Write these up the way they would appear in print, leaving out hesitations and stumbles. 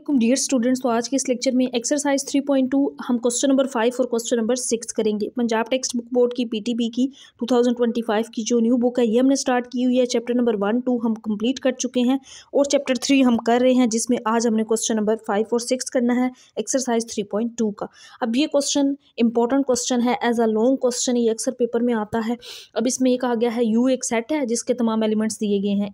वालेकुम dear students. तो आज के इस लेक्चर में एक्सरसाइज 3.2 हम क्वेश्चन नंबर 5 और क्वेश्चन नंबर 6 करेंगे। पंजाब टेक्स्ट बुक बोर्ड की पीटीबी की 2025 की जो न्यू बुक है ये हमने स्टार्ट की हुई है। चैप्टर नंबर 1, 2 हम कंप्लीट कर चुके हैं और चैप्टर 3 हम कर रहे हैं, जिसमें आज हमने क्वेश्चन नंबर 5 और 6 करना है एक्सरसाइज 3.2 का। अब ये क्वेश्चन इंपॉर्टेंट क्वेश्चन है, एज अ लॉन्ग क्वेश्चन ये अक्सर पेपर में आता है। अब इसमें ये कहा गया है यू एक सेट है जिसके तमाम एलिमेंट्स दिए गए हैं,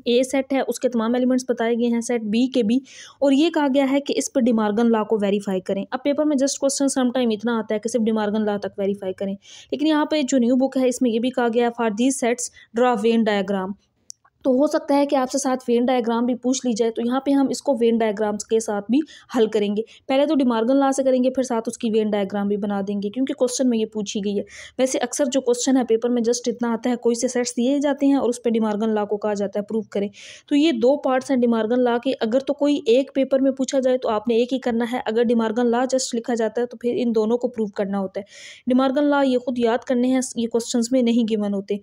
ए सेट है उसके तमाम एलिमेंट्स बताए गए हैं, सेट बी के भी, और ये कहा गया है कि इस पर डिमार्गन लॉ को वेरीफाई करें। अब पेपर में जस्ट क्वेश्चन सम टाइम इतना आता है कि सिर्फ डिमार्गन लॉ तक वेरीफाई करें, लेकिन यहाँ पे जो न्यू बुक है इसमें ये भी कहा गया है for these sets draw Venn diagram. तो हो सकता है कि आपसे साथ वेन डायग्राम भी पूछ ली जाए, तो यहाँ पे हम इसको वेन डायग्राम्स के साथ भी हल करेंगे। पहले तो डिमार्गन लॉ से करेंगे, फिर साथ उसकी वेन डायग्राम भी बना देंगे, क्योंकि क्वेश्चन में ये पूछी गई है। वैसे अक्सर जो क्वेश्चन है पेपर में जस्ट इतना आता है, कोई से सेट्स दिए जाते हैं और उस पर डिमार्गन लॉ को कहा जाता है प्रूव करें। तो ये दो पार्ट्स हैं डिमार्गन लॉ के। अगर तो कोई एक पेपर में पूछा जाए तो आपने एक ही करना है, अगर डिमार्गन लॉ जस्ट लिखा जाता है तो फिर इन दोनों को प्रूव करना होता है। डिमार्गन लॉ ये खुद याद करने हैं, ये क्वेश्चन में नहीं गिवन होते।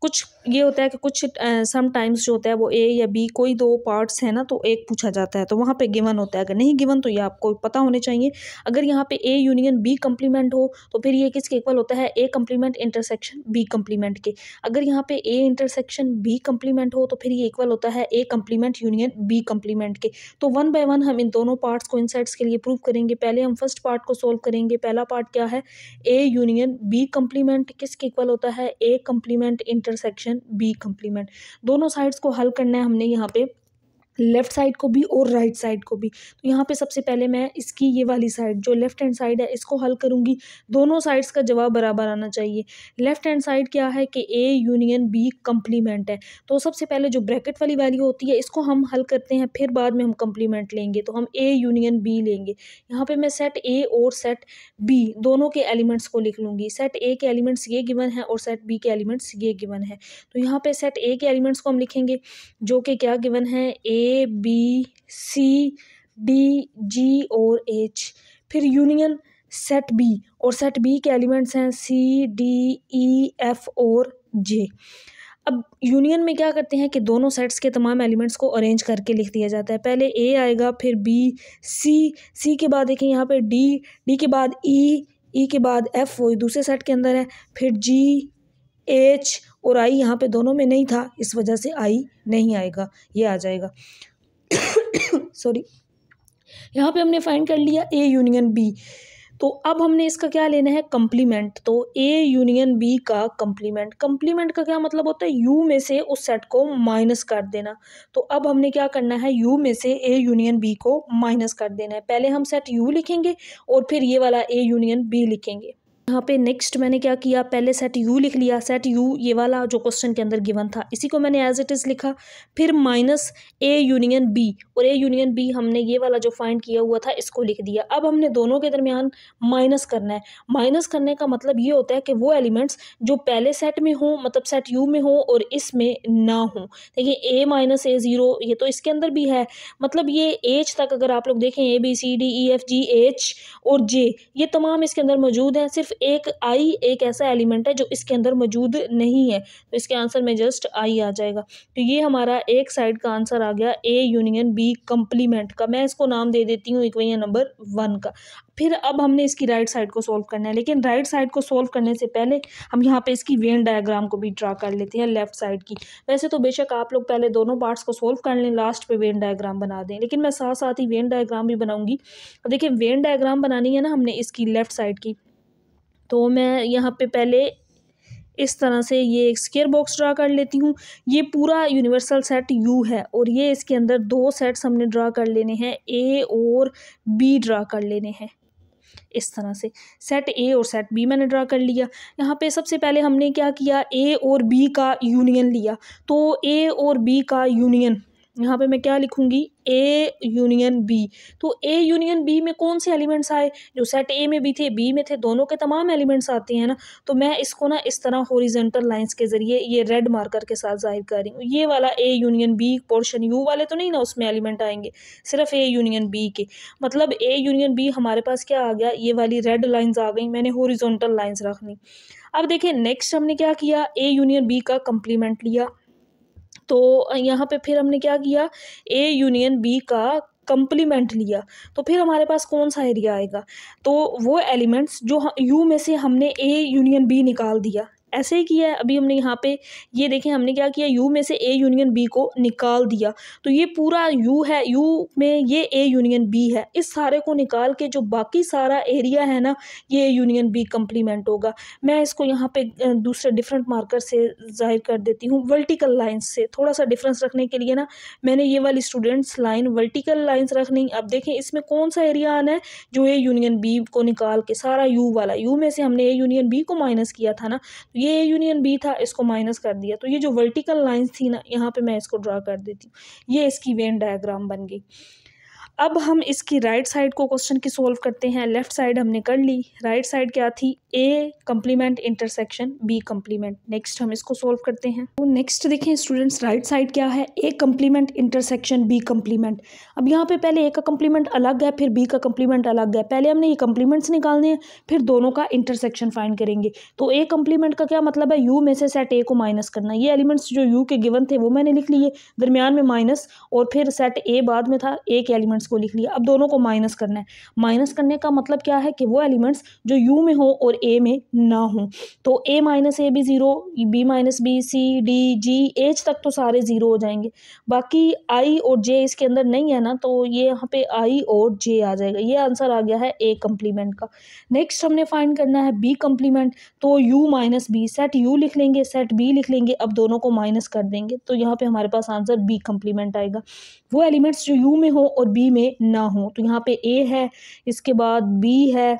कुछ ये होता है कि कुछ सम टाइम्स जो होता है वो ए या बी कोई दो पार्ट्स है ना, तो एक पूछा जाता है तो वहाँ पे गिवन होता है। अगर नहीं गिवन तो ये आपको पता होने चाहिए। अगर यहाँ पे ए यूनियन बी कंप्लीमेंट हो तो फिर ये किसके इक्वल होता है, A complement intersection B complement के। अगर यहाँ पे ए इंटरसेक्शन बी कंप्लीमेंट हो तो फिर ये इक्वल होता है A complement union B complement के। तो वन बाय वन हम इन दोनों पार्ट्स को इन सेट्स के लिए प्रूव करेंगे। पहले हम फर्स्ट पार्ट को सोल्व करेंगे। पहला पार्ट क्या है, ए यूनियन बी कंप्लीमेंट किसके इक्वल होता है, A complement intersection B complement. दोनों साइड्स को हल करना है हमने यहाँ पे, लेफ्ट साइड को भी और राइट साइड को भी। तो यहाँ पे सबसे पहले मैं इसकी ये वाली साइड जो लेफ्ट हैंड साइड है इसको हल करूँगी। दोनों साइड्स का जवाब बराबर आना चाहिए। लेफ्ट हैंड साइड क्या है कि ए यूनियन बी कंप्लीमेंट है, तो सबसे पहले जो ब्रैकेट वाली वैल्यू होती है इसको हम हल करते हैं, फिर बाद में हम कंप्लीमेंट लेंगे। तो हम ए यूनियन बी लेंगे। यहाँ पे मैं सेट ए और सेट बी दोनों के एलिमेंट्स को लिख लूँगी। सेट ए के एलिमेंट्स ये गिवन है और सेट बी के एलिमेंट्स ये गिवन है। तो यहाँ पे सेट ए के एलिमेंट्स को हम लिखेंगे जो कि क्या गिवन है, ए बी सी डी जी और एच। फिर यूनियन सेट बी, और सेट बी के एलिमेंट्स हैं सी डी ई एफ और जे। अब यूनियन में क्या करते हैं कि दोनों सेट्स के तमाम एलिमेंट्स को अरेंज करके लिख दिया जाता है। पहले ए आएगा, फिर बी, सी के बाद देखें यहाँ पे डी के बाद ई के बाद एफ वही दूसरे सेट के अंदर है, फिर जी एच और आई यहाँ पे दोनों में नहीं था, इस वजह से आई नहीं आएगा, ये आ जाएगा। सॉरी, यहाँ पे हमने फाइंड कर लिया ए यूनियन बी। तो अब हमने इसका क्या लेना है, कंप्लीमेंट। तो ए यूनियन बी का कंप्लीमेंट, कंप्लीमेंट का क्या मतलब होता है, यू में से उस सेट को माइनस कर देना। तो अब हमने क्या करना है, यू में से ए यूनियन बी को माइनस कर देना है। पहले हम सेट यू लिखेंगे और फिर ये वाला ए यूनियन बी लिखेंगे। यहाँ पे नेक्स्ट मैंने क्या किया, पहले सेट यू लिख लिया। सेट यू ये वाला जो क्वेश्चन के अंदर गिवन था इसी को मैंने एज इट इज़ लिखा। फिर माइनस ए यूनियन बी, और ए यूनियन बी हमने ये वाला जो फाइंड किया हुआ था इसको लिख दिया। अब हमने दोनों के दरमियान माइनस करना है। माइनस करने का मतलब ये होता है कि वो एलिमेंट्स जो पहले सेट में हो, मतलब सेट यू में हो और इसमें ना हो। देखिए ए माइनस ए ज़ीरो ये तो इसके अंदर भी है, मतलब ये एच तक अगर आप लोग देखें A B C D E F G H और जे ये तमाम इसके अंदर मौजूद हैं। सिर्फ एक आई एक ऐसा एलिमेंट है जो इसके अंदर मौजूद नहीं है, तो इसके आंसर में जस्ट आई आ जाएगा। तो ये हमारा एक साइड का आंसर आ गया ए यूनियन बी कंप्लीमेंट का। मैं इसको नाम दे देती हूँ इक्वेशन नंबर 1 का। फिर अब हमने इसकी राइट साइड को सॉल्व करना है, लेकिन राइट साइड को सॉल्व करने से पहले हम यहाँ पे इसकी वेन डायग्राम को भी ड्रा कर लेते हैं लेफ्ट साइड की। वैसे तो बेशक आप लोग पहले दोनों पार्ट्स को सॉल्व कर लें, लास्ट पे वेन डायग्राम बना दें, लेकिन मैं साथ साथ ही वेन डायग्राम भी बनाऊंगी। तो देखिए वेन डायग्राम बनानी है ना हमने इसकी लेफ्ट साइड की, तो मैं यहाँ पे पहले इस तरह से ये एक स्क्वायर बॉक्स ड्रा कर लेती हूँ। ये पूरा यूनिवर्सल सेट यू है और ये इसके अंदर दो सेट्स हमने ड्रा कर लेने हैं, ए और बी ड्रा कर लेने हैं। इस तरह से सेट ए और सेट बी मैंने ड्रा कर लिया। यहाँ पे सबसे पहले हमने क्या किया, ए और बी का यूनियन लिया। तो ए और बी का यूनियन यहाँ पे मैं क्या लिखूंगी, ए यूनियन बी। तो ए यूनियन बी में कौन से एलिमेंट्स आए, जो सेट ए में भी थे बी में थे, दोनों के तमाम एलिमेंट्स आते हैं ना। तो मैं इसको ना इस तरह हॉरिजॉन्टल लाइंस के जरिए ये रेड मार्कर के साथ जाहिर कर रही हूँ। ये वाला A union B portion U वाले तो नहीं ना उसमें एलिमेंट आएंगे, सिर्फ ए यूनियन बी के। मतलब ए यूनियन बी हमारे पास क्या आ गया, ये वाली रेड लाइंस आ गई, मैंने हॉरिजॉन्टल लाइंस रखनी। अब देखिए नेक्स्ट हमने क्या किया, ए यूनियन बी का कंप्लीमेंट लिया। तो यहाँ पे फिर हमने क्या किया, ए यूनियन बी का कंप्लीमेंट लिया तो फिर हमारे पास कौन सा एरिया आएगा, तो वो एलिमेंट्स जो यू में से हमने ए यूनियन बी निकाल दिया, ऐसे ही किया है। अभी हमने यहाँ पे ये देखें हमने क्या किया, यू में से ए यूनियन बी को निकाल दिया, तो ये पूरा यू है, यू में ये ए यूनियन बी है, इस सारे को निकाल के जो बाकी सारा एरिया है ना ये यूनियन बी कंप्लीमेंट होगा। मैं इसको यहाँ पे दूसरे डिफरेंट मार्कर से जाहिर कर देती हूँ, वर्टिकल लाइन्स से थोड़ा सा डिफरेंस रखने के लिए ना मैंने ये वाली स्टूडेंट्स लाइन वर्टिकल लाइन्स रखनी। अब देखें इसमें कौन सा एरिया आना है, जो ए यूनियन बी को निकाल के सारा यू वाला, यू में से हमने ए यूनियन बी को माइनस किया था ना, ये ए यूनियन बी था, इसको माइनस कर दिया, तो ये जो वर्टिकल लाइंस थी ना यहाँ पे मैं इसको ड्रा कर देती हूँ, ये इसकी वेन डायग्राम बन गई। अब हम इसकी राइट साइड को क्वेश्चन की सोल्व करते हैं। लेफ्ट साइड हमने कर ली, राइट साइड क्या थी, A complement intersection B complement. Next हम इसको सोल्व करते हैं। तो नेक्स्ट देखें स्टूडेंट्स, राइट साइड क्या है, A complement intersection B complement. अब यहाँ पे पहले ए का कंप्लीमेंट अलग है, फिर बी का कंप्लीमेंट अलग है। पहले हमने ये कंप्लीमेंट्स निकालने हैं, फिर दोनों का इंटरसेक्शन फाइंड करेंगे। तो ए कंप्लीमेंट का क्या मतलब है, यू में से सेट ए को माइनस करना। ये एलिमेंट्स जो यू के गिवन थे वो मैंने लिख लिए, दरमियान में माइनस, और फिर सेट ए बाद में था, ए के एलिमेंट्स को लिख लिया। अब दोनों को माइनस करना है। माइनस करने का मतलब क्या है कि वो एलिमेंट्स जो यू में हो और ए में ना हो, तो ए माइनस ए भी zero, B minus B, C D G H तक तो सारे ज़ीरो हो जाएंगे। बाकी आई और जे इसके अंदर नहीं है ना, तो ये यहाँ पे आई और जे आ जाएगा। ये आंसर आ गया है ए कंप्लीमेंट का। नेक्स्ट हमने फाइंड करना है बी कंप्लीमेंट, तो U minus B, set U लिख लेंगे, सेट बी लिख लेंगे, अब दोनों को माइनस कर देंगे, तो यहाँ पे हमारे पास आंसर बी कंप्लीमेंट आएगा। वो एलिमेंट्स जो यू में हो और बी में ना हो, तो यहाँ पे ए है, इसके बाद बी है,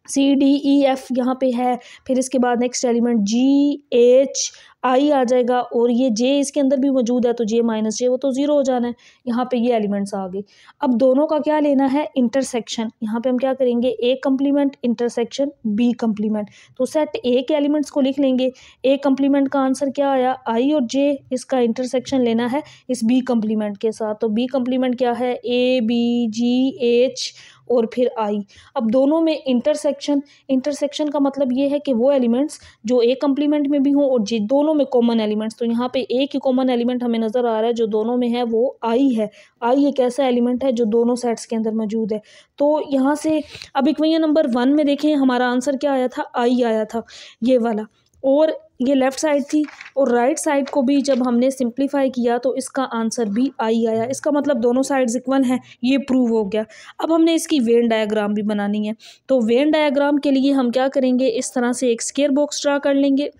सी डी ई एफ यहाँ पे है, फिर इसके बाद next element G H I आ जाएगा, और ये जे इसके अंदर भी मौजूद है, तो जे माइनस जे वो तो ज़ीरो हो जाना है। यहाँ पे ये एलिमेंट्स आ गए। अब दोनों का क्या लेना है, इंटरसेक्शन। यहाँ पे हम क्या करेंगे, ए कंप्लीमेंट इंटरसेक्शन बी कंप्लीमेंट, तो सेट ए के एलिमेंट्स को लिख लेंगे। ए कंप्लीमेंट का आंसर क्या आया, आई और जे, इसका इंटरसेक्शन लेना है इस बी कंप्लीमेंट के साथ, तो बी कंप्लीमेंट क्या है, ए बी जी एच और फिर आई। अब दोनों में इंटरसेक्शन, इंटरसेक्शन का मतलब ये है कि वो एलिमेंट्स जो ए कंप्लीमेंट में भी हों और जे, दोनों में कॉमन एलिमेंट्स, तो यहाँ पे ए की कॉमन एलिमेंट हमें नज़र आ रहा है जो दोनों में है वो आई है। आई एक ऐसा एलिमेंट है जो दोनों सेट्स के अंदर मौजूद है। तो यहाँ से अब इक्वेशन नंबर 1 में देखें हमारा आंसर क्या आया था, आई आया था ये वाला, और ये लेफ़्ट साइड थी, और राइट साइड को भी जब हमने सिंप्लीफाई किया तो इसका आंसर भी आई आया। इसका मतलब दोनों साइड्स इक्वल हैं, ये प्रूव हो गया। अब हमने इसकी वेन डायग्राम भी बनानी है, तो वेन डायग्राम के लिए हम क्या करेंगे, इस तरह से एक स्क्वायर बॉक्स ड्रा कर लेंगे।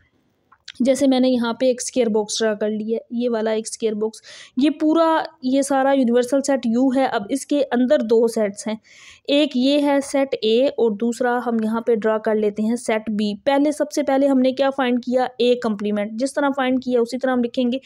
जैसे मैंने यहाँ पे एक स्क्वायर बॉक्स ड्रा कर लिया है, ये वाला एक स्क्वायर बॉक्स, ये पूरा ये सारा यूनिवर्सल सेट यू है। अब इसके अंदर दो सेट्स हैं, एक ये है सेट ए और दूसरा हम यहाँ पे ड्रा कर लेते हैं सेट बी। पहले सबसे पहले हमने क्या फाइंड किया, ए कंप्लीमेंट, जिस तरह फाइंड किया उसी तरह हम लिखेंगे।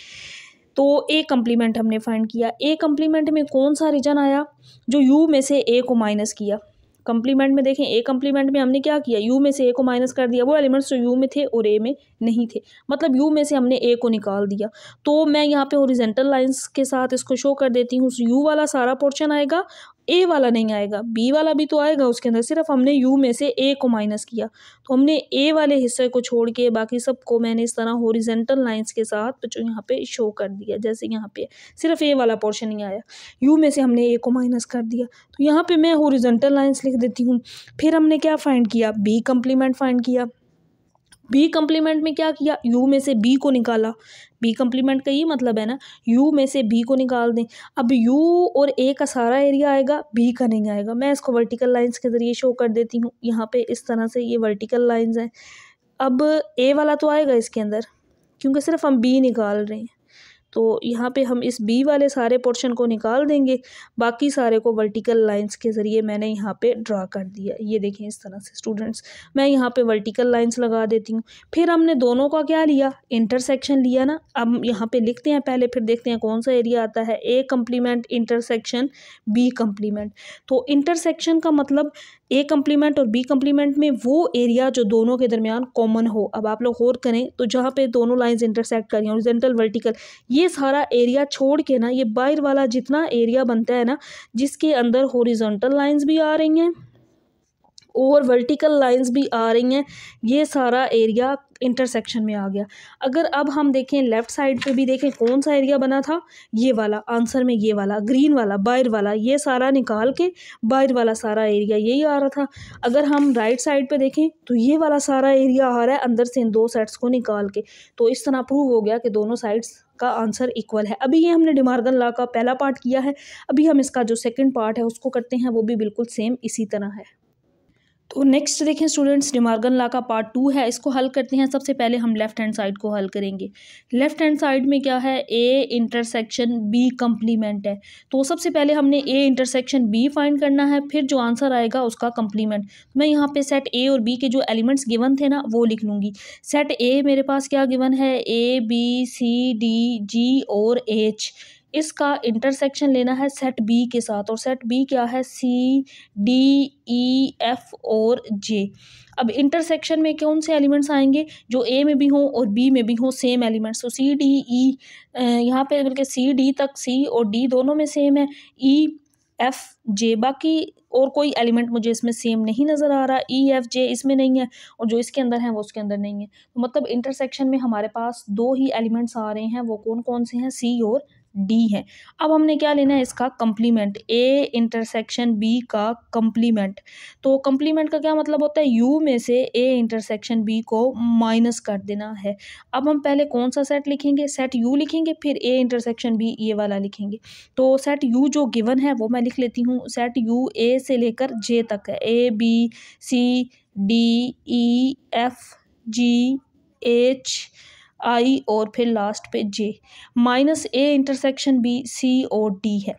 तो ए कंप्लीमेंट हमने फाइंड किया, ए कंप्लीमेंट में कौन सा रीजन आया, जो यू में से ए को माइनस किया। कंप्लीमेंट में देखें, ए कंप्लीमेंट में हमने क्या किया, यू में से ए को माइनस कर दिया, वो एलिमेंट्स जो यू में थे और ए में नहीं थे, मतलब यू में से हमने ए को निकाल दिया। तो मैं यहाँ पे हॉरिजॉन्टल लाइंस के साथ इसको शो कर देती हूँ। यू वाला सारा पोर्शन आएगा, ए वाला नहीं आएगा, बी वाला भी तो आएगा उसके अंदर, सिर्फ हमने यू में से ए को माइनस किया, तो हमने ए वाले हिस्से को छोड़ के बाकी सबको मैंने इस तरह हॉरिजॉन्टल लाइंस के साथ जो यहाँ पे शो कर दिया। जैसे यहाँ पे सिर्फ ए वाला पोर्शन नहीं आया, यू में से हमने ए को माइनस कर दिया, तो यहाँ पे मैं हॉरिजॉन्टल लाइंस लिख देती हूँ। फिर हमने क्या फाइंड किया, बी कंप्लीमेंट फाइंड किया। बी कंप्लीमेंट में क्या किया, यू में से बी को निकाला। बी कंप्लीमेंट का ये मतलब है ना, यू में से बी को निकाल दें। अब यू और ए का सारा एरिया आएगा, बी का नहीं आएगा। मैं इसको वर्टिकल लाइंस के ज़रिए शो कर देती हूँ। यहाँ पे इस तरह से ये वर्टिकल लाइंस हैं। अब ए वाला तो आएगा इसके अंदर, क्योंकि सिर्फ हम बी निकाल रहे हैं, तो यहाँ पे हम इस बी वाले सारे पोर्शन को निकाल देंगे, बाकी सारे को वर्टिकल लाइंस के ज़रिए मैंने यहाँ पे ड्रा कर दिया। ये देखें इस तरह से स्टूडेंट्स, मैं यहाँ पे वर्टिकल लाइंस लगा देती हूँ। फिर हमने दोनों का क्या लिया, इंटरसेक्शन लिया ना। अब यहाँ पे लिखते हैं पहले, फिर देखते हैं कौन सा एरिया आता है, A complement intersection B complement. तो इंटरसेक्शन का मतलब ए कंप्लीमेंट और बी कंप्लीमेंट में वो एरिया जो दोनों के दरमियान कॉमन हो। अब आप लोग गौर करें तो जहाँ पे दोनों लाइंस इंटरसेक्ट करें, हॉरिजॉन्टल वर्टिकल, ये सारा एरिया छोड़ के ना, ये बाहर वाला जितना एरिया बनता है ना, जिसके अंदर हॉरिजॉन्टल लाइंस भी आ रही हैं और वर्टिकल लाइंस भी आ रही हैं, ये सारा एरिया इंटरसेक्शन में आ गया। अगर अब हम देखें लेफ़्ट साइड पे भी देखें कौन सा एरिया बना था, ये वाला आंसर में, ये वाला ग्रीन वाला बाहर वाला, ये सारा निकाल के बाहर वाला सारा एरिया यही आ रहा था। अगर हम राइट साइड पे देखें तो ये वाला सारा एरिया आ रहा है अंदर से इन दो सेट्स को निकाल के। तो इस तरह प्रूव हो गया कि दोनों साइड्स का आंसर इक्वल है। अभी ये हमने डिमार्गन लॉ का पहला पार्ट किया है, अभी हम इसका जो सेकंड पार्ट है उसको करते हैं, वो भी बिल्कुल सेम इसी तरह है। तो नेक्स्ट देखें स्टूडेंट्स, डिमार्गन लॉ का पार्ट 2 है, इसको हल करते हैं। सबसे पहले हम लेफ्ट हैंड साइड को हल करेंगे। लेफ्ट हैंड साइड में क्या है, ए इंटरसेक्शन बी कंप्लीमेंट है। तो सबसे पहले हमने ए इंटरसेक्शन बी फाइंड करना है, फिर जो आंसर आएगा उसका कंप्लीमेंट। मैं यहाँ पे सेट ए और बी के जो एलिमेंट्स गिवन थे ना वो लिख लूँगी। सेट ए मेरे पास क्या गिवन है, ए बी सी डी जी और एच। इसका इंटरसेक्शन लेना है सेट बी के साथ, और सेट बी क्या है, सी डी ई एफ और जे। अब इंटरसेक्शन में कौन से एलिमेंट्स आएंगे, जो ए में भी हों और बी में भी हों सेम एलिमेंट्स। तो सी डी ई, यहाँ पे बल्कि सी डी तक सी और डी दोनों में सेम है, ई एफ जे, बाकी और कोई एलिमेंट मुझे इसमें सेम नहीं नज़र आ रहा, ई एफ जे इसमें नहीं है, और जो इसके अंदर है वो उसके अंदर नहीं है। तो मतलब इंटरसेक्शन में हमारे पास दो ही एलिमेंट्स आ रहे हैं, वो कौन कौन से हैं, सी और डी है। अब हमने क्या लेना है, इसका कंप्लीमेंट, ए इंटरसेक्शन बी का कंप्लीमेंट। तो कंप्लीमेंट का क्या मतलब होता है, यू में से ए इंटरसेक्शन बी को माइनस कर देना है। अब हम पहले कौन सा सेट लिखेंगे, सेट यू लिखेंगे, फिर ए इंटरसेक्शन बी ये वाला लिखेंगे। तो सेट यू जो गिवन है वो मैं लिख लेती हूँ। सेट यू ए से लेकर जे तक है, A B C D E F G H I और फिर लास्ट पे J, minus A intersection B C और डी है।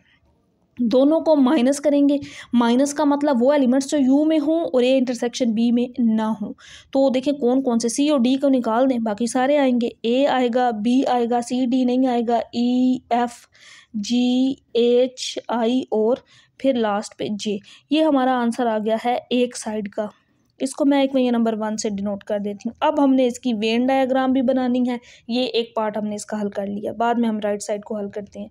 दोनों को माइनस करेंगे, माइनस का मतलब वो एलिमेंट्स जो यू में हों और ए इंटरसेक्शन बी में ना हो। तो देखें कौन कौन से, सी और डी को निकाल दें, बाकी सारे आएंगे, ए आएगा, बी आएगा, सी डी नहीं आएगा, ई एफ जी एच आई और फिर लास्ट पे जे। ये हमारा आंसर आ गया है एक साइड का। इसको मैं एक वही नंबर 1 से डिनोट कर देती हूँ। अब हमने इसकी वेन डायग्राम भी बनानी है, ये एक पार्ट हमने इसका हल कर लिया, बाद में हम राइट साइड को हल करते हैं।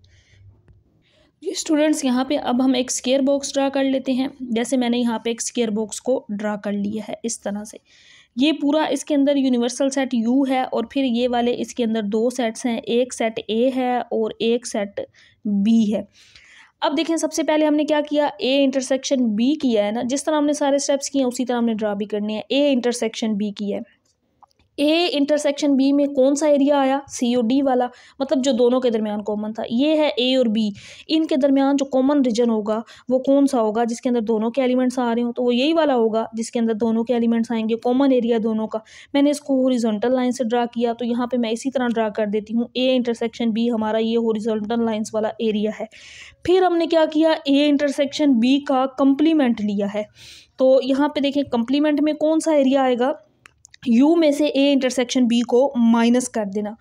ये स्टूडेंट्स यहाँ पे अब हम एक स्क्वायर बॉक्स ड्रा कर लेते हैं। जैसे मैंने यहाँ पे एक स्क्वायर बॉक्स को ड्रा कर लिया है इस तरह से। ये पूरा इसके अंदर यूनिवर्सल सेट यू है, और फिर ये वाले इसके अंदर दो सेट्स हैं, एक सेट ए है और एक सेट बी है। अब देखें सबसे पहले हमने क्या किया, ए इंटरसेक्शन बी किया है ना, जिस तरह हमने सारे स्टेप्स किए हैं उसी तरह हमने ड्रा भी करनी है। ए इंटरसेक्शन बी किया है, ए इंटरसेक्शन बी में कौन सा एरिया आया, सी और डी वाला, मतलब जो दोनों के दरमियान कॉमन था। ये है ए और बी, इनके दरमियान जो कॉमन रीजन होगा वो कौन सा होगा, जिसके अंदर दोनों के एलिमेंट्स आ रहे हो, तो वो यही वाला होगा जिसके अंदर दोनों के एलिमेंट्स आएंगे, कॉमन एरिया दोनों का। मैंने इसको हॉरिजॉन्टल लाइन से ड्रा किया, तो यहाँ पे मैं इसी तरह ड्रा कर देती हूँ। ए इंटरसेक्शन बी हमारा ये हॉरिजॉन्टल लाइन्स वाला एरिया है। फिर हमने क्या किया, ए इंटरसेक्शन बी का कंप्लीमेंट लिया है। तो यहाँ पे देखें कंप्लीमेंट में कौन सा एरिया आएगा, यू में से ए इंटरसेक्शन बी को माइनस कर देना।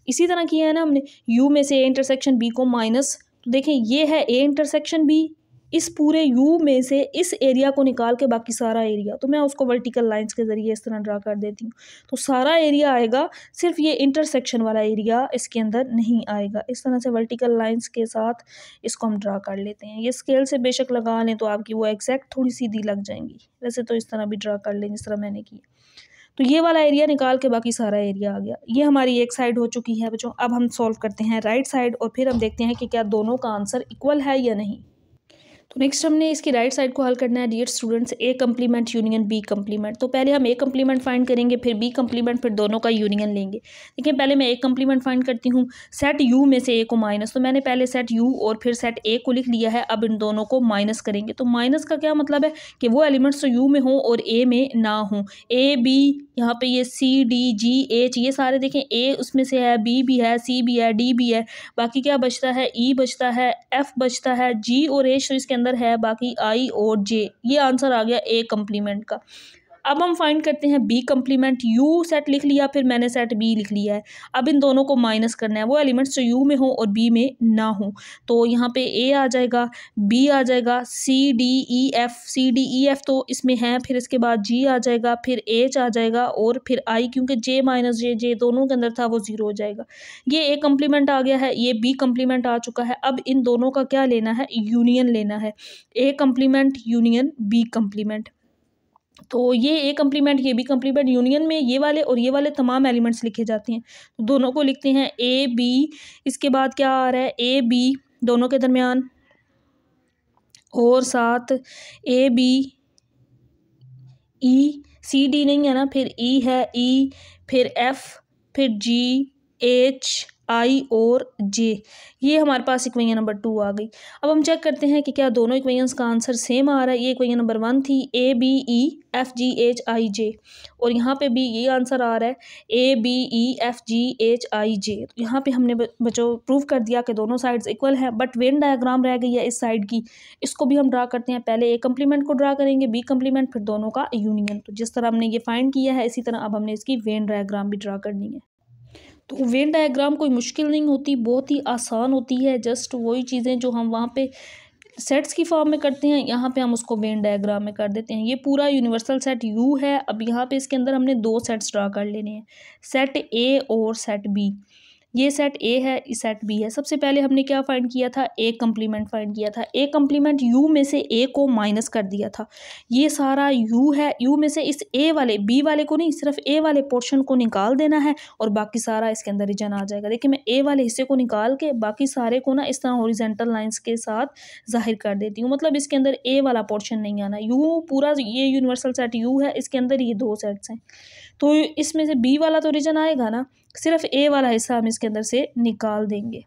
इसी तरह किया है ना हमने, यू में से ए इंटरसेक्शन बी को माइनस। तो देखें ये है ए इंटरसेक्शन बी, इस पूरे यू में से इस एरिया को निकाल के बाकी सारा एरिया, तो मैं उसको वर्टिकल लाइंस के ज़रिए इस तरह ड्रा कर देती हूँ। तो सारा एरिया आएगा, सिर्फ ये इंटरसेक्शन वाला एरिया इसके अंदर नहीं आएगा। इस तरह से वर्टिकल लाइंस के साथ इसको हम ड्रा कर लेते हैं। ये स्केल से बेशक लगा लें तो आपकी वो एग्जैक्ट थोड़ी सीधी लग जाएंगी, वैसे तो इस तरह भी ड्रा कर लें जिस तरह मैंने की। तो ये वाला एरिया निकाल के बाकी सारा एरिया आ गया। ये हमारी एक साइड हो चुकी है बच्चों। अब हम सॉल्व करते हैं राइट साइड, और फिर हम देखते हैं कि क्या दोनों का आंसर इक्वल है या नहीं। तो नेक्स्ट हमने इसकी राइट साइड को हल करना है। डियर स्टूडेंट्स, ए कंप्लीमेंट यूनियन बी कंप्लीमेंट। तो पहले हम ए कंप्लीमेंट फाइंड करेंगे, फिर बी कंप्लीमेंट, फिर दोनों का यूनियन लेंगे। देखिए पहले मैं ए कंप्लीमेंट फाइंड करती हूँ। सेट यू में से ए को माइनस, तो मैंने पहले सेट यू और फिर सेट ए को लिख लिया है। अब इन दोनों को माइनस करेंगे। तो माइनस का क्या मतलब है कि वो एलिमेंट्स तो यू में हों और ए में ना हों। ए बी, यहाँ पे ये सी डी जी एच, ये सारे देखें ए उसमें से है, बी भी है, सी भी है, डी भी है, बाकी क्या बचता है, ई बचता है, एफ बचता है, जी और एच तो इसके अंदर है, बाकी आई और जे। ये आंसर आ गया ए कंप्लीमेंट का। अब हम फाइंड करते हैं बी कंप्लीमेंट। यू सेट लिख लिया, फिर मैंने सेट बी लिख लिया है। अब इन दोनों को माइनस करना है, वो एलिमेंट्स जो यू में हो और बी में ना हो। तो यहाँ पे ए आ जाएगा, बी आ जाएगा, सी डी ई एफ तो इसमें है, फिर इसके बाद जी आ जाएगा, फिर एच आ जाएगा और फिर आई, क्योंकि जे माइनस जे दोनों के अंदर था वो जीरो हो जाएगा। ये ए कंप्लीमेंट आ गया है, ये बी कंप्लीमेंट आ चुका है। अब इन दोनों का क्या लेना है, यूनियन लेना है। A complement union B complement. तो ये ए कम्प्लीमेंट, ये बी कम्प्लीमेंट, यूनियन में ये वाले और ये वाले तमाम एलिमेंट्स लिखे जाते हैं। तो दोनों को लिखते हैं ए बी, इसके बाद क्या आ रहा है ए बी दोनों के दरमियान, और साथ ए बी ई, सी डी नहीं है ना, फिर ई है, ई फिर एफ फिर जी एच आई और जे, ये हमारे पास इक्वेशन नंबर 2 आ गई। अब हम चेक करते हैं कि क्या दोनों इक्वेशंस का आंसर सेम आ रहा है। ये इक्वेशन नंबर 1 थी A B E F G H I J, और यहाँ पे भी ये आंसर आ रहा है A B E F G H I J. तो यहाँ पे हमने बच्चों प्रूव कर दिया कि दोनों साइड्स इक्वल हैं, बट वेन डायग्राम रह गई है इस साइड की, इसको भी हम ड्रा करते हैं। पहले ए कम्प्लीमेंट को ड्रा करेंगे, बी कम्प्लीमेंट, फिर दोनों का यूनियन। तो जिस तरह हमने ये फाइंड किया है, इसी तरह अब हमने इसकी वेन डायग्राम भी ड्रा करनी है। तो वेन डायग्राम कोई मुश्किल नहीं होती, बहुत ही आसान होती है। जस्ट वही चीज़ें जो हम वहाँ पे सेट्स की फॉर्म में करते हैं, यहाँ पे हम उसको वेन डायग्राम में कर देते हैं। ये पूरा यूनिवर्सल सेट यू है। अब यहाँ पे इसके अंदर हमने 2 सेट्स ड्रा कर लेने हैं, सेट ए और सेट बी। ये सेट ए है, ये सेट बी है। सबसे पहले हमने क्या फाइंड किया था, ए कम्प्लीमेंट फाइंड किया था। ए कम्प्लीमेंट यू में से ए को माइनस कर दिया था। ये सारा यू है, यू में से इस ए वाले, बी वाले को नहीं, सिर्फ ए वाले पोर्शन को निकाल देना है और बाकी सारा इसके अंदर रीजन आ जाएगा। देखिए मैं ए वाले हिस्से को निकाल के बाकी सारे को ना इस तरह हॉरिजॉन्टल लाइंस के साथ जाहिर कर देती हूँ। मतलब इसके अंदर ए वाला पोर्शन नहीं आना। यू पूरा ये यूनिवर्सल सेट यू है, इसके अंदर ये 2 सेट्स हैं, तो इसमें से बी वाला तो रीजन आएगा ना, सिर्फ ए वाला हिस्सा हम इसके अंदर से निकाल देंगे।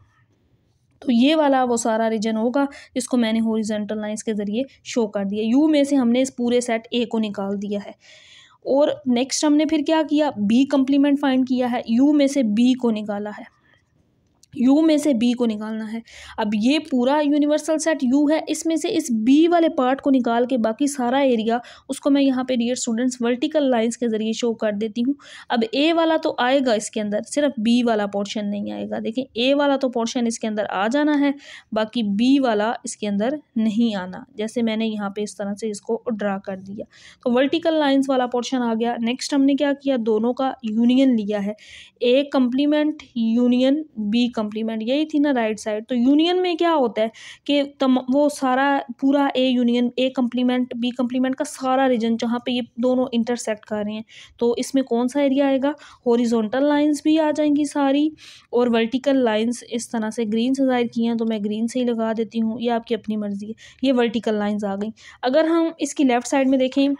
तो ये वाला वो सारा रीजन होगा जिसको मैंने हॉरिजॉन्टल लाइंस के ज़रिए शो कर दिया। यू में से हमने इस पूरे सेट ए को निकाल दिया है। और नेक्स्ट हमने फिर क्या किया, बी कम्प्लीमेंट फाइंड किया है। यू में से बी को निकाला है, यू में से बी को निकालना है। अब ये पूरा यूनिवर्सल सेट यू है, इसमें से इस बी वाले पार्ट को निकाल के बाकी सारा एरिया उसको मैं यहाँ पे डियर स्टूडेंट्स वर्टिकल लाइंस के ज़रिए शो कर देती हूँ। अब ए वाला तो आएगा इसके अंदर, सिर्फ बी वाला पोर्शन नहीं आएगा। देखिए ए वाला तो पोर्शन इसके अंदर आ जाना है, बाकी बी वाला इसके अंदर नहीं आना, जैसे मैंने यहाँ पे इस तरह से इसको ड्रा कर दिया। तो वर्टिकल लाइन्स वाला पोर्शन आ गया। नेक्स्ट हमने क्या किया, दोनों का यूनियन लिया है, A complement union B complement, यही थी ना राइट साइड। तो यूनियन में क्या होता है कि वो सारा पूरा A union, A complement B complement का सारा रीजन जहाँ पे ये दोनों इंटरसेक्ट कर रहे हैं, तो इसमें कौन सा एरिया आएगा, हॉरिजॉन्टल लाइंस भी आ जाएंगी सारी, और वर्टिकल लाइंस इस तरह से ग्रीन से ज़ाहिर की हैं तो मैं ग्रीन से ही लगा देती हूँ, ये आपकी अपनी मर्जी है। ये वर्टिकल लाइंस आ गई। अगर हम इसकी लेफ़्ट साइड में देखें,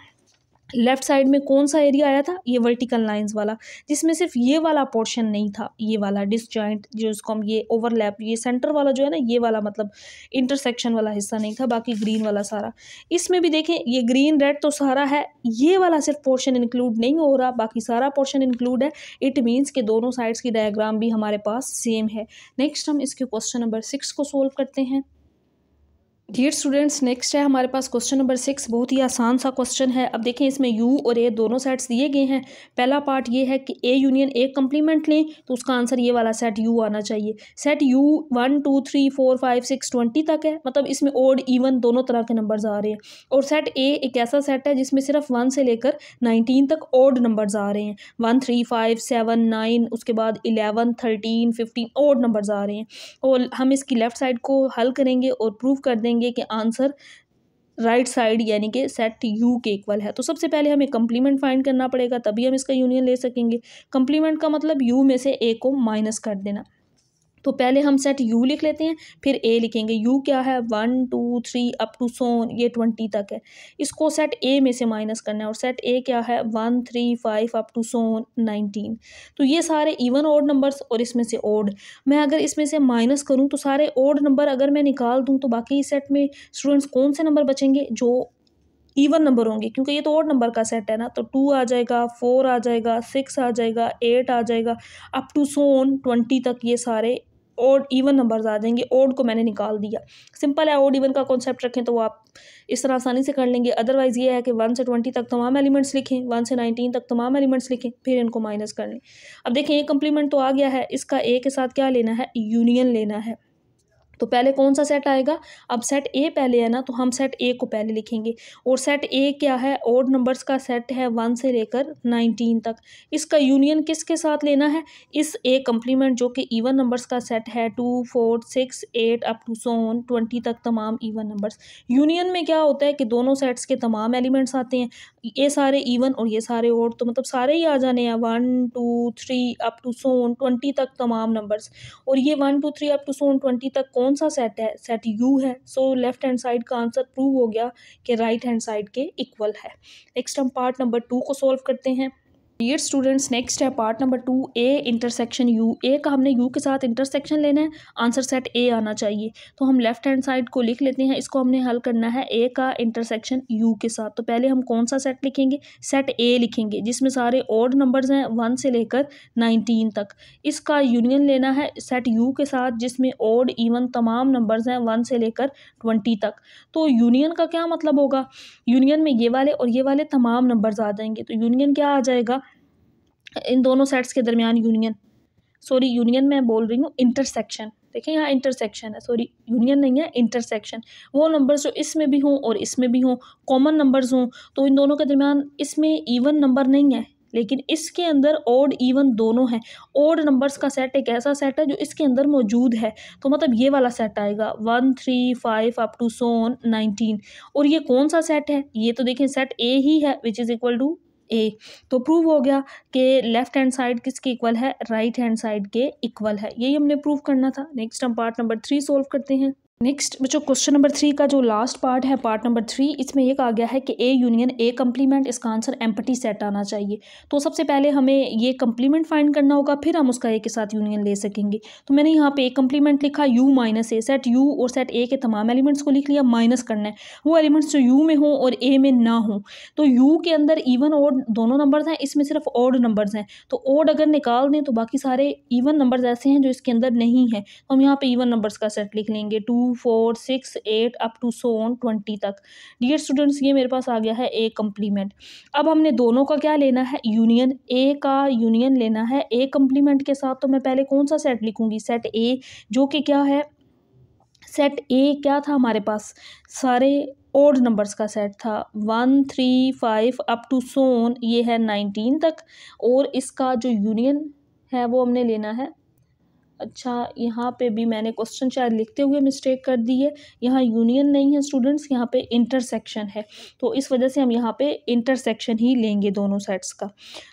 लेफ्ट साइड में कौन सा एरिया आया था, ये वर्टिकल लाइंस वाला, जिसमें सिर्फ ये वाला पोर्शन नहीं था, ये वाला डिसजॉइंट जो इसको हम ये ओवरलैप, ये सेंटर वाला जो है ना, ये वाला मतलब इंटरसेक्शन वाला हिस्सा नहीं था, बाकी ग्रीन वाला सारा। इसमें भी देखें ये ग्रीन रेड तो सारा है, ये वाला सिर्फ पोर्शन इंक्लूड नहीं हो रहा, बाकी सारा पोर्शन इंक्लूड है। इट मीन्स कि दोनों साइड्स की डायग्राम भी हमारे पास सेम है। नेक्स्ट हम इसके क्वेश्चन नंबर 6 को सोल्व करते हैं। डियर स्टूडेंट्स, नेक्स्ट है हमारे पास क्वेश्चन नंबर 6। बहुत ही आसान सा क्वेश्चन है। अब देखें इसमें यू और ए दोनों सेट्स दिए गए हैं। पहला पार्ट ये है कि ए यूनियन ए कम्प्लीमेंट लें, तो उसका आंसर ये वाला सेट यू आना चाहिए। सेट यू 1 2 3 4 5 6 20 तक है, मतलब इसमें ओड इवन दोनों तरह के नंबर्स आ रहे हैं। और सेट ए एक ऐसा सेट है जिसमें सिर्फ 1 से लेकर 19 तक ओड नंबर्स आ रहे हैं। 1 3 5 7 9, उसके बाद 11 13 15 ओड नंबर्स आ रहे हैं। और हम इसकी लेफ्ट साइड को हल करेंगे और प्रूव कर देंगे कि आंसर राइट साइड यानी कि सेट यू के इक्वल है। तो सबसे पहले हमें कंप्लीमेंट फाइंड करना पड़ेगा, तभी हम इसका यूनियन ले सकेंगे। कंप्लीमेंट का मतलब यू में से ए को माइनस कर देना। तो पहले हम सेट यू लिख लेते हैं, फिर ए लिखेंगे। यू क्या है, 1 2 3 अप टू सोन, ये 20 तक है, इसको सेट ए में से माइनस करना है। और सेट ए क्या है, 1 3 5 अप टू सोन 19। तो ये सारे इवन ओड नंबर्स और इसमें से ओड, मैं अगर इसमें से माइनस करूँ तो सारे ओड नंबर अगर मैं निकाल दूँ तो बाकी सेट में स्टूडेंट्स कौन से नंबर बचेंगे, जो इवन नंबर होंगे, क्योंकि ये तो ओड नंबर का सेट है ना। तो 2 आ जाएगा, 4 आ जाएगा, 6 आ जाएगा, 8 आ जाएगा, अप टू सोन 20 तक ये सारे ओड इवन नंबर्स आ जाएंगे। ओड को मैंने निकाल दिया। सिंपल है, ओड इवन का कॉन्सेप्ट रखें तो आप इस तरह आसानी से कर लेंगे। अदरवाइज़ ये है कि 1 से 20 तक तमाम एलिमेंट्स लिखें, 1 से 19 तक तमाम एलिमेंट्स लिखें, फिर इनको माइनस कर लें। अब देखें ये कंप्लीमेंट तो आ गया है, इसका ए के साथ क्या लेना है, यूनियन लेना है। तो पहले कौन सा सेट आएगा, अब सेट ए पहले है ना, तो हम सेट ए को पहले लिखेंगे। और सेट ए क्या है, ऑड नंबर्स का सेट है 1 से लेकर 19 तक। इसका यूनियन किसके साथ लेना है, इस ए कंप्लीमेंट जो कि इवन नंबर्स का सेट है 2 4 6 8 अप टू सो ऑन 20 तक तमाम इवन नंबर्स। यूनियन में क्या होता है कि दोनों सेट्स के तमाम एलिमेंट्स आते हैं, ये सारे इवन और ये सारे ऑड, तो मतलब सारे ही आ जाने हैं 1 2 3 अप टू सो ऑन 20 तक तमाम नंबर्स। और ये 1 2 3 अप टू सो ऑन 20 तक कौन सा सेट है, सेट यू है। सो लेफ्ट हैंड साइड का आंसर प्रूव हो गया कि राइट हैंड साइड के इक्वल है। नेक्स्ट हम पार्ट नंबर 2 को सॉल्व करते हैं। डियर स्टूडेंट्स, नेक्स्ट है part number 2, A intersection U. A का हमने यू के साथ इंटरसेक्शन लेना है, आंसर सेट ए आना चाहिए। तो हम लेफ्ट हैंड साइड को लिख लेते हैं, इसको हमने हल करना है ए का इंटरसेक्शन यू के साथ। तो पहले हम कौन सा सेट लिखेंगे, सेट ए लिखेंगे, जिसमें सारे ऑड नंबर्स हैं 1 से लेकर 19 तक। इसका यूनियन लेना है सेट यू के साथ, जिसमें ऑड इवन तमाम नंबर्स हैं 1 से लेकर 20 तक। तो यूनियन का क्या मतलब होगा, यूनियन में ये वाले और ये वाले तमाम नंबर्स आ जाएंगे। तो यूनियन क्या आ जाएगा, इन दोनों सेट्स के दरमियान यूनियन मैं बोल रही हूँ इंटरसेक्शन। देखिए यहाँ इंटरसेक्शन है, सॉरी यूनियन नहीं है, इंटरसेक्शन। वो नंबर्स जो इसमें भी हों और इसमें भी हों, कॉमन नंबर्स हों, तो इन दोनों के दरमियान इसमें इवन नंबर नहीं है, लेकिन इसके अंदर ऑड इवन दोनों हैं। ऑड नंबर्स का सेट एक ऐसा सेट है जो इसके अंदर मौजूद है, तो मतलब ये वाला सेट आएगा 1 3 5 अप टू सो ऑन 19। और ये कौन सा सेट है, ये तो देखें सेट ए ही है, विच इज़ इक्वल टू ए। तो प्रूव हो गया कि लेफ्ट हैंड साइड किसके इक्वल है, राइट हैंड साइड के इक्वल है। यही हमने प्रूव करना था। नेक्स्ट हम पार्ट नंबर 3 सोल्व करते हैं। नेक्स्ट बच्चों, क्वेश्चन नंबर 3 का जो लास्ट पार्ट है, पार्ट नंबर 3, इसमें ये कहा गया है कि ए यूनियन ए कंप्लीमेंट, इसका आंसर एम्प्टी सेट आना चाहिए। तो सबसे पहले हमें ये कंप्लीमेंट फाइंड करना होगा, फिर हम उसका ए के साथ यूनियन ले सकेंगे। तो मैंने यहाँ पे ए कंप्लीमेंट लिखा you minus A, set you और सेट ए के तमाम एलिमेंट्स को लिख लिया, माइनस करना है वो एलिमेंट्स जो यू में हों और ए में ना हों। तो यू के अंदर इवन ऑड दोनों नंबर्स हैं, इसमें सिर्फ ऑड नंबर्स हैं, तो ऑड अगर निकाल दें तो बाकी सारे इवन नंबर्स ऐसे हैं जो इसके अंदर नहीं है। तो हम यहाँ पे इवन नंबर्स का सेट लिख लेंगे 2 4 6 8 अप टू सो ऑन 20 तक। डियर स्टूडेंट्स, ये मेरे पास आ गया है ए कंप्लीमेंट। अब हमने दोनों का क्या लेना है, यूनियन। ए का यूनियन लेना है ए कंप्लीमेंट के साथ। तो मैं पहले कौन सा सेट लिखूंगी, सेट ए, जो कि क्या है, सेट ए क्या था हमारे पास, सारे ऑड नंबर्स का सेट था 1 3 5 अप टू सो ऑन, ये है 19 तक। और इसका जो यूनियन है वो हमने लेना है, अच्छा यहाँ पे भी मैंने क्वेश्चन शायद लिखते हुए मिस्टेक कर दी है, यहाँ यूनियन नहीं है स्टूडेंट्स, यहाँ पे इंटरसेक्शन है। तो इस वजह से हम यहाँ पे इंटरसेक्शन ही लेंगे दोनों सेट्स का।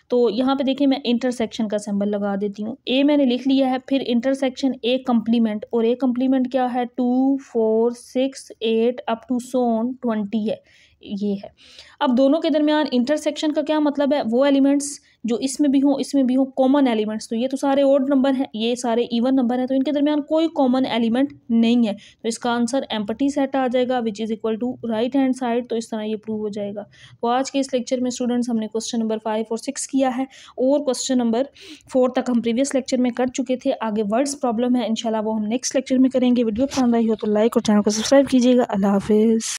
तो यहाँ पे देखिए मैं इंटरसेक्शन का सिंबल लगा देती हूँ, ए मैंने लिख लिया है, फिर इंटरसेक्शन ए कंप्लीमेंट, और ए कंप्लीमेंट क्या है 2 4 6 8 अप टू सो ऑन 20 है, ये है। अब दोनों के दरमियान इंटरसेक्शन का क्या मतलब है, वो एलिमेंट्स जो इसमें भी हों इसमें भी हों, कॉमन एलिमेंट्स। तो ये तो सारे ऑड नंबर हैं, ये सारे इवन नंबर हैं, तो इनके दरमियान कोई कॉमन एलिमेंट नहीं है। तो इसका आंसर एम्प्टी सेट आ जाएगा, which is equal to right hand side. तो इस तरह ये प्रूव हो जाएगा। तो आज के इस लेक्चर में स्टूडेंट्स हमने क्वेश्चन नंबर 5 और 6 किया है, और क्वेश्चन नंबर 4 तक हम प्रीवियस लेक्चर में कर चुके थे। आगे वर्ड्स प्रॉब्लम है, इंशाल्लाह वो हम नेक्स्ट लेक्चर में करेंगे। वीडियो पसंद आई हो तो लाइक और चैनल को सब्सक्राइब कीजिएगा। अल्लाह हाफिज़।